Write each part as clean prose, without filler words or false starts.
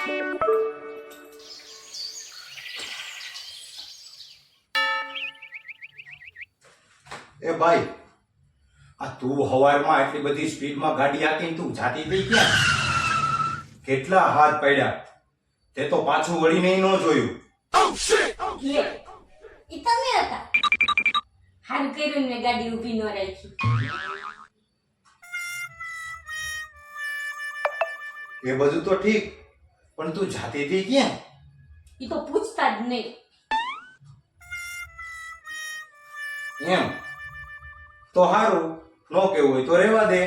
એ ભાઈ, આ તું હવારમાં એટલી બધી સ્પીડમાં ગાડી હાંકીને તું જાતી થઈ ક્યાં? કેટલા હાથ પડ્યા, તે તો પાછું વળીને ન જોયું. લે, ઈ તમે હતા. હારું કર્યું મેં ગાડી ઊભી ન રાખી. એ બધું તો ઠીક, પણ તું જાતી હતી ક્યાં? ઈ તો પૂછતા જ નહીં. એમ તો હારું, ન કેવું હોય તો રહેવા દે.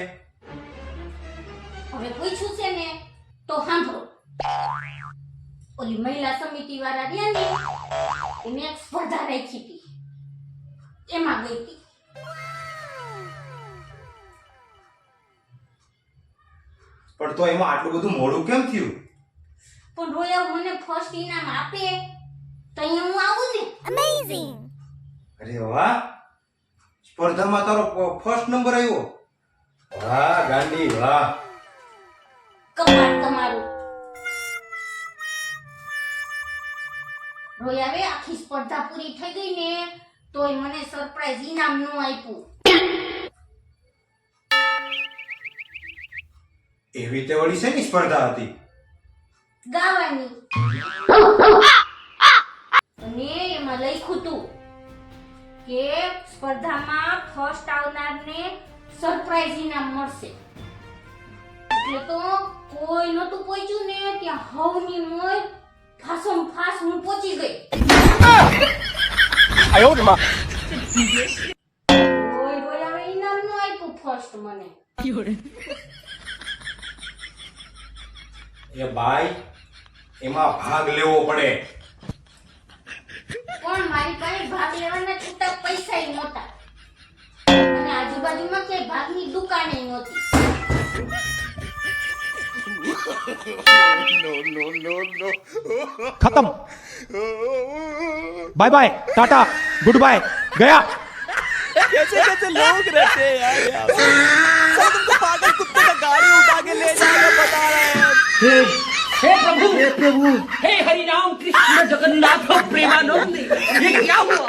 હવે પૂછ્યું છે ને તો સાંભળો. ઓલી મહિલા સમિતિ વાળા રહ્યા ને, એને એક સ્પર્ધા રાખી હતી, એમાં ગઈ હતી. પણ તો એમાં આટલું બધું મોડું કેમ થયું? પણ રોયા મને ફર્સ્ટ ઇનામ આપે તો અહીંયા હું આવું ને. અમેઝિંગ. અરે વાહ, સ્પર્ધામાં તારો ફર્સ્ટ નંબર આવ્યો. વાહ ગાંડી વાહ. કમાલ તમારું. રોયાવે આખી સ્પર્ધા પૂરી થઈ ગઈ ને તોય મને સરપ્રાઈઝ ઇનામ નો આપ્યું. એવી તે વળી શેની સ્પર્ધા હતી? ગાવાની. અને એમાં લખ્યું હતું કે સ્પર્ધામાં ફર્સ્ટ આવનારને સરપ્રાઈઝ ઇનામ મળશે. એટલે તો કોઈ નતું પહોંચ્યું ને ત્યાં હવની મોય ફાસમ ફાસ હું પહોંચી ગઈ. આયો રે માં. ઓય ઓય હવે ઇનામ નો આપ્યું ફર્સ્ટ મને. એ ભાઈ, એમાં ભાગ લેવો પડે. પણ મારી પાસે ભાગ લેવાના છૂટા પૈસા ય નહોતા. અને આજુબાજુમાં ક્યાંય ભાગની દુકાને નહોતી. खत्म. Bye bye, tata, good bye, गया. कैसे कैसे लोग रहते हैं यार यहाँ पे। सब तुमको पागल कुत्ते का गाड़ी उठा के ले जाएगा बता रहे हैं। हे प्रभु हे हरि राम कृष्ण जगन्नाथ प्रेमानंद, ये क्या हुआ?